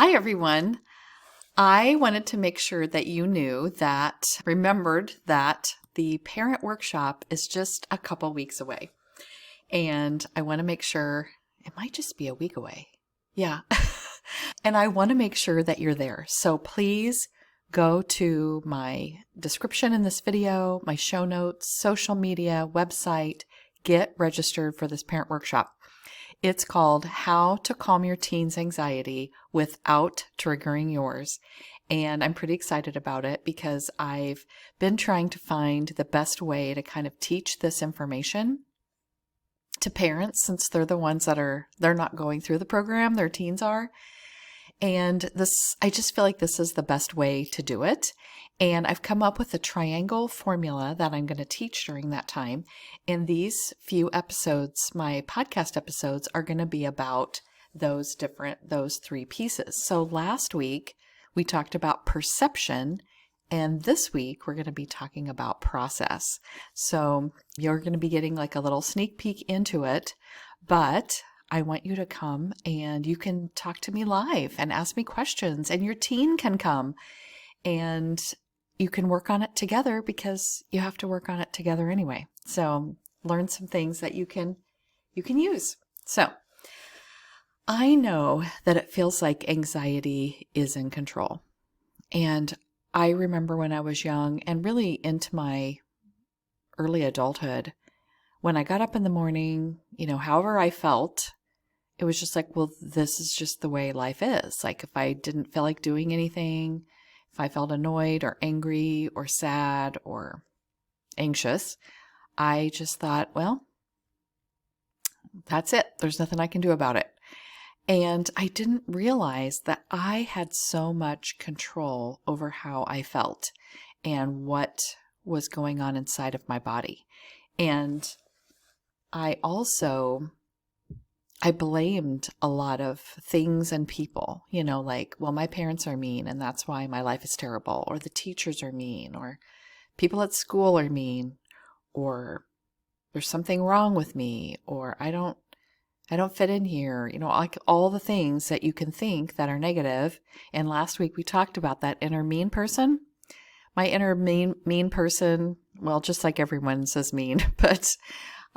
Hi, everyone. I wanted to make sure that you remembered that the parent workshop is just a couple weeks away. And I want to make sure it might just be a week away. Yeah. And I want to make sure that you're there. So please go to my description in this video, my show notes, social media, website, get registered for this parent workshop. It's called How to Calm Your Teen's Anxiety Without Triggering Yours. And I'm pretty excited about it because I've been trying to find the best way to kind of teach this information to parents, since they're the ones they're not going through the program, their teens are. And I just feel like this is the best way to do it. And I've come up with a triangle formula that I'm going to teach during that time. And these few episodes, my podcast episodes, are going to be about those three pieces. So last week we talked about perception, and this week we're going to be talking about process. So you're going to be getting like a little sneak peek into it, but I want you to come and you can talk to me live and ask me questions, and your teen can come and you can work on it together because you have to work on it together anyway. So learn some things that you can use. So I know that it feels like anxiety is in control. And I remember when I was young and really into my early adulthood, when I got up in the morning, however I felt, it was just like, well, this is just the way life is. Like if I didn't feel like doing anything, if I felt annoyed or angry or sad or anxious, I just thought, well, that's it. There's nothing I can do about it. And I didn't realize that I had so much control over how I felt and what was going on inside of my body. And I blamed a lot of things and people, like, well, my parents are mean and that's why my life is terrible, or the teachers are mean, or people at school are mean, or there's something wrong with me, or I don't fit in here, like all the things that you can think that are negative. And last week we talked about that inner mean person. My inner mean person, well, just like everyone's is mean, but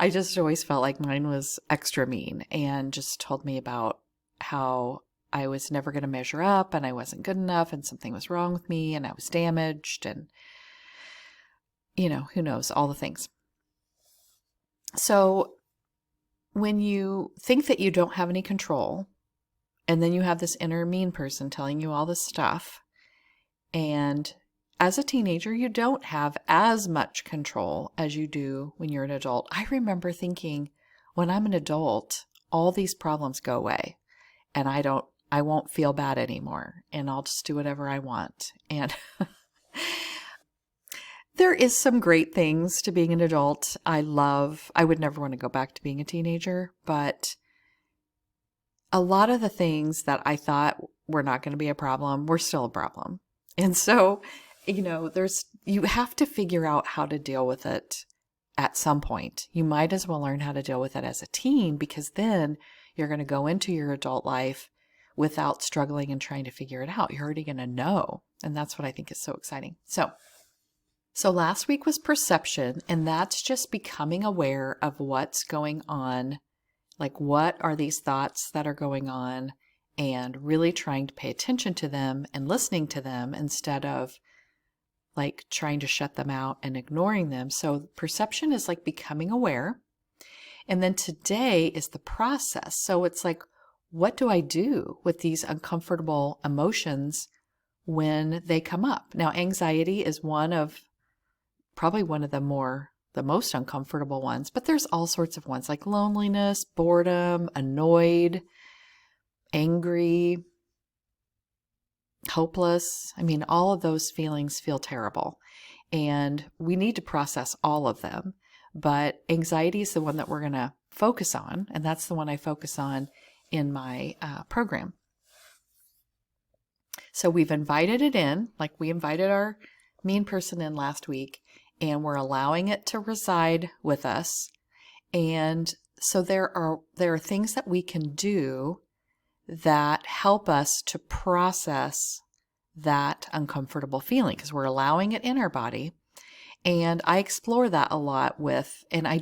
I just always felt like mine was extra mean and just told me about how I was never going to measure up and I wasn't good enough and something was wrong with me and I was damaged and, who knows, all the things. So when you think that you don't have any control and then you have this inner mean person telling you all this stuff, and as a teenager, you don't have as much control as you do when you're an adult. I remember thinking, when I'm an adult, all these problems go away and I won't feel bad anymore and I'll just do whatever I want. And there is some great things to being an adult. I would never want to go back to being a teenager, but a lot of the things that I thought were not going to be a problem were still a problem. And so, you have to figure out how to deal with it at some point. You might as well learn how to deal with it as a teen, because then you're going to go into your adult life without struggling and trying to figure it out. You're already going to know. And that's what I think is so exciting. So last week was perception, and that's just becoming aware of what's going on. Like, what are these thoughts that are going on, and really trying to pay attention to them and listening to them instead of like trying to shut them out and ignoring them. So perception is like becoming aware. And then today is the process. So it's like, what do I do with these uncomfortable emotions when they come up? Now, anxiety is probably one of the most uncomfortable ones, but there's all sorts of ones like loneliness, boredom, annoyed, angry, hopeless. I mean, all of those feelings feel terrible, and we need to process all of them. But anxiety is the one that we're going to focus on, and that's the one I focus on in my program. So we've invited it in, like we invited our mean person in last week, and we're allowing it to reside with us. And so there are things that we can do that help us to process that uncomfortable feeling because we're allowing it in our body. And I explore that a lot and I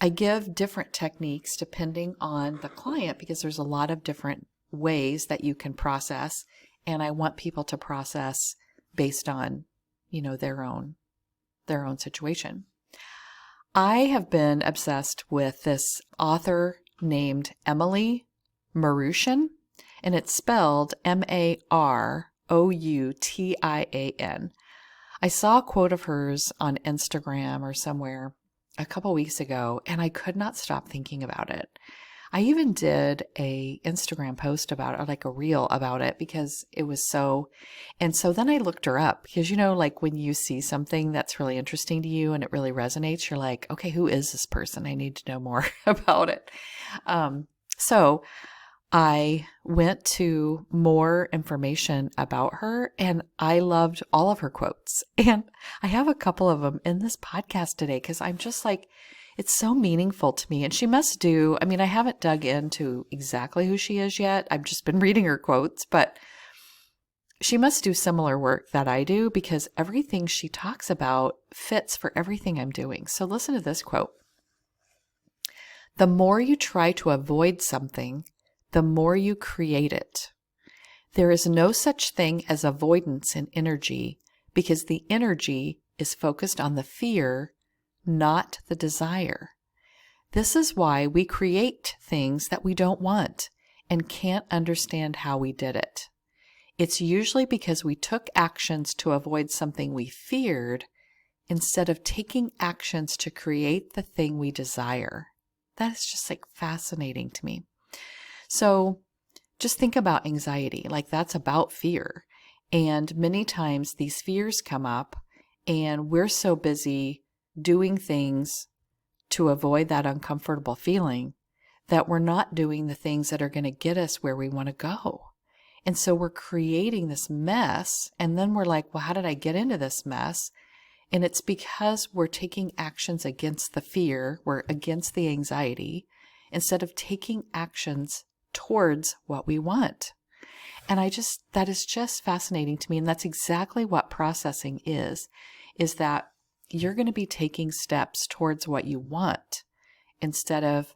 give different techniques depending on the client because there's a lot of different ways that you can process. And I want people to process based on, their own situation. I have been obsessed with this author named Emily Maroutian, and it's spelled Maroutian. I saw a quote of hers on Instagram or somewhere a couple weeks ago, and I could not stop thinking about it. I even did a Instagram post about it, or like a reel about it, because it was so, and so then I looked her up because, like when you see something that's really interesting to you and it really resonates, you're like, okay, who is this person? I need to know more about it. So I went to more information about her and I loved all of her quotes. And I have a couple of them in this podcast today because I'm just like, it's so meaningful to me. And she must I haven't dug into exactly who she is yet. I've just been reading her quotes, but she must do similar work that I do because everything she talks about fits for everything I'm doing. So listen to this quote. The more you try to avoid something, the more you create it. There is no such thing as avoidance in energy because the energy is focused on the fear, not the desire. This is why we create things that we don't want and can't understand how we did it. It's usually because we took actions to avoid something we feared instead of taking actions to create the thing we desire. That is just like fascinating to me. So just think about anxiety, like that's about fear. And many times these fears come up and we're so busy doing things to avoid that uncomfortable feeling that we're not doing the things that are going to get us where we want to go. And so we're creating this mess and then we're like, well, how did I get into this mess? And it's because we're taking actions against the fear, we're against the anxiety, instead of taking actions towards what we want. And that is just fascinating to me. And that's exactly what processing is that you're going to be taking steps towards what you want instead of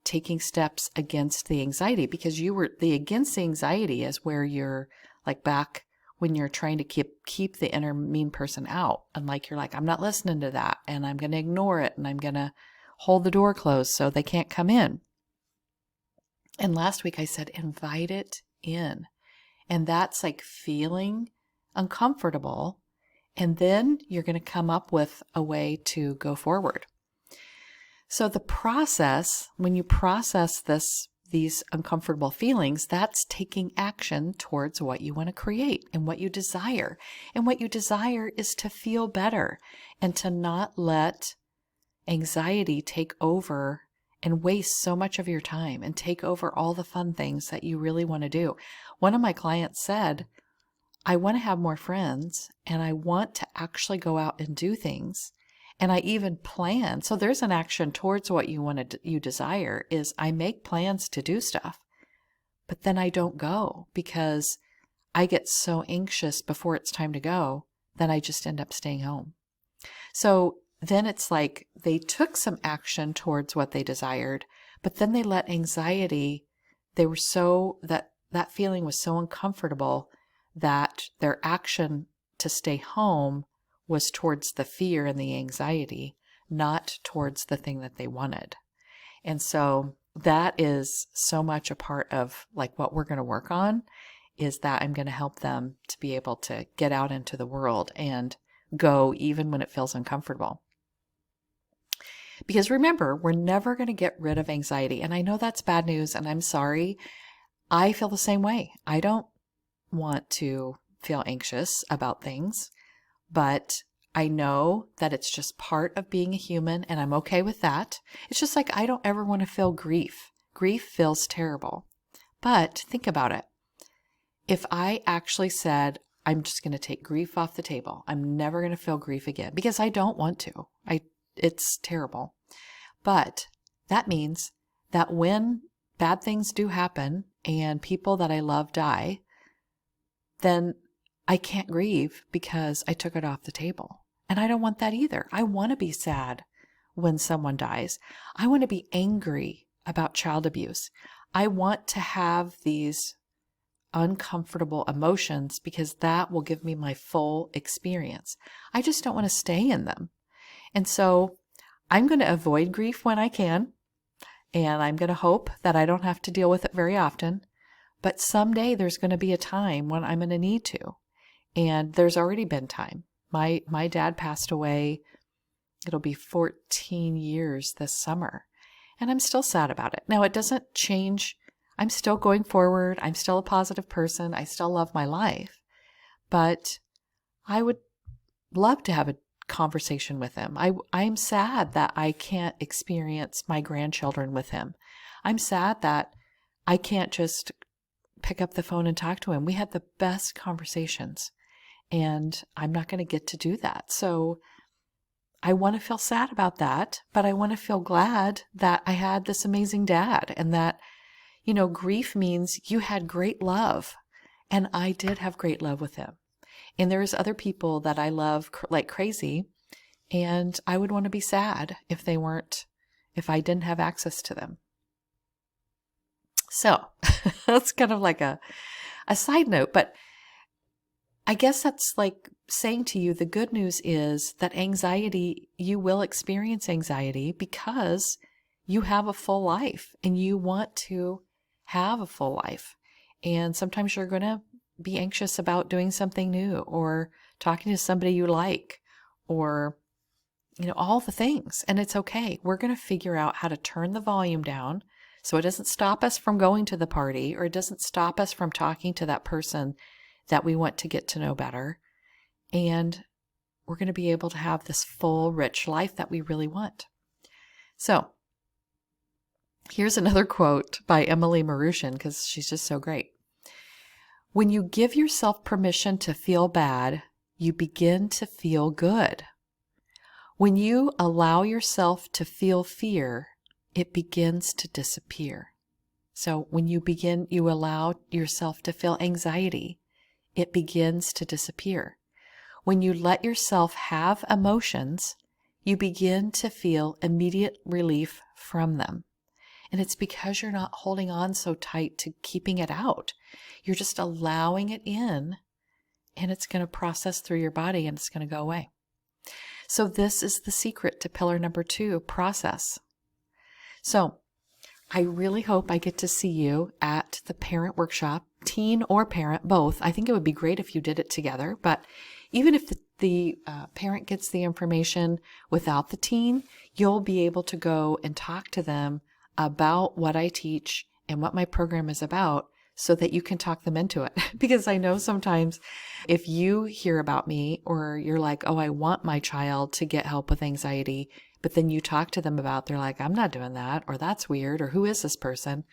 taking steps against the anxiety, because the against the anxiety is where you're like back when you're trying to keep the inner mean person out. And like, you're like, I'm not listening to that and I'm going to ignore it and I'm going to hold the door closed so they can't come in. And last week I said, invite it in. And that's like feeling uncomfortable. And then you're going to come up with a way to go forward. So the process, when you process these uncomfortable feelings, that's taking action towards what you want to create and what you desire. And what you desire is to feel better and to not let anxiety take over and waste so much of your time and take over all the fun things that you really want to do. One of my clients said, I want to have more friends and I want to actually go out and do things. And I even plan. So there's an action towards what you desire is I make plans to do stuff, but then I don't go because I get so anxious before it's time to go that I just end up staying home. So then it's like they took some action towards what they desired, but then they let anxiety, that feeling was so uncomfortable that their action to stay home was towards the fear and the anxiety, not towards the thing that they wanted. And so that is so much a part of like what we're going to work on, is that I'm going to help them to be able to get out into the world and go even when it feels uncomfortable. Because remember, we're never going to get rid of anxiety. And I know that's bad news and I'm sorry. I feel the same way. I don't want to feel anxious about things, but I know that it's just part of being a human and I'm okay with that. It's just like I don't ever want to feel grief. Grief feels terrible. But think about it. If I actually said, I'm just going to take grief off the table, I'm never going to feel grief again because I don't want to. It's terrible. But that means that when bad things do happen and people that I love die, then I can't grieve because I took it off the table. And I don't want that either. I want to be sad when someone dies. I want to be angry about child abuse. I want to have these uncomfortable emotions because that will give me my full experience. I just don't want to stay in them. And so I'm going to avoid grief when I can. And I'm going to hope that I don't have to deal with it very often. But someday there's going to be a time when I'm going to need to. And there's already been time. My dad passed away. It'll be 14 years this summer. And I'm still sad about it. Now, it doesn't change. I'm still going forward. I'm still a positive person. I still love my life. But I would love to have a conversation with him. I'm sad that I can't experience my grandchildren with him. I'm sad that I can't just pick up the phone and talk to him. We had the best conversations, and I'm not going to get to do that. So I want to feel sad about that, but I want to feel glad that I had this amazing dad, and that, grief means you had great love, and I did have great love with him. And there's other people that I love like crazy, and I would want to be sad if I didn't have access to them. So that's kind of like a side note, but I guess that's like saying to you, the good news is that you will experience anxiety because you have a full life and you want to have a full life. And sometimes you're going to be anxious about doing something new or talking to somebody you like, or, all the things. And it's okay. We're going to figure out how to turn the volume down so it doesn't stop us from going to the party, or it doesn't stop us from talking to that person that we want to get to know better. And we're going to be able to have this full, rich life that we really want. So here's another quote by Emily Maroutian, because she's just so great. When you give yourself permission to feel bad, you begin to feel good. When you allow yourself to feel fear, it begins to disappear. So when you allow yourself to feel anxiety, it begins to disappear. When you let yourself have emotions, you begin to feel immediate relief from them. And it's because you're not holding on so tight to keeping it out. You're just allowing it in, and it's going to process through your body and it's going to go away. So this is the secret to pillar number 2, process. So I really hope I get to see you at the parent workshop, teen or parent, both. I think it would be great if you did it together, but even if the parent gets the information without the teen, you'll be able to go and talk to them about what I teach and what my program is about, so that you can talk them into it. Because I know sometimes if you hear about me, or you're like, oh, I want my child to get help with anxiety, but then you talk to them about, they're like, I'm not doing that, or that's weird, or who is this person?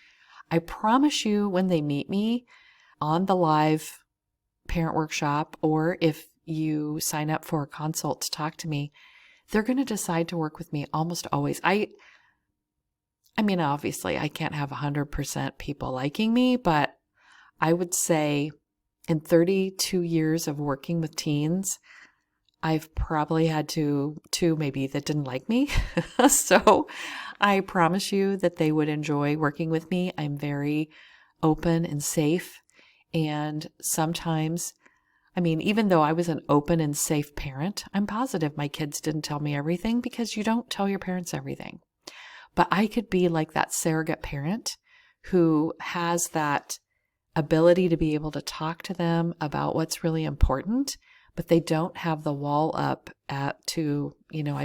I promise you, when they meet me on the live parent workshop, or if you sign up for a consult to talk to me, they're going to decide to work with me almost always. I mean, obviously I can't have 100% people liking me, but I would say in 32 years of working with teens, I've probably had two maybe that didn't like me. So I promise you that they would enjoy working with me. I'm very open and safe. And sometimes, even though I was an open and safe parent, I'm positive my kids didn't tell me everything, because you don't tell your parents everything. But I could be like that surrogate parent who has that ability to be able to talk to them about what's really important, but they don't have the wall up I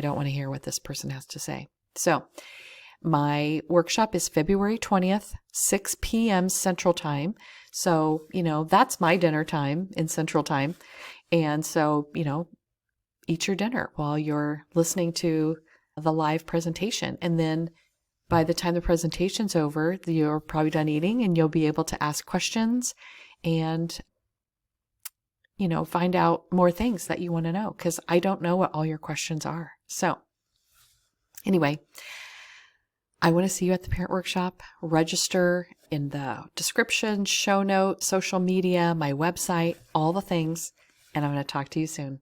don't want to hear what this person has to say. So my workshop is February 20th, 6 p.m. Central Time. So, that's my dinner time in Central Time. And so, eat your dinner while you're listening to the live presentation. And then by the time the presentation's over, you're probably done eating, and you'll be able to ask questions and, find out more things that you want to know, because I don't know what all your questions are. So anyway, I want to see you at the parent workshop. Register in the description, show note, social media, my website, all the things. And I'm going to talk to you soon.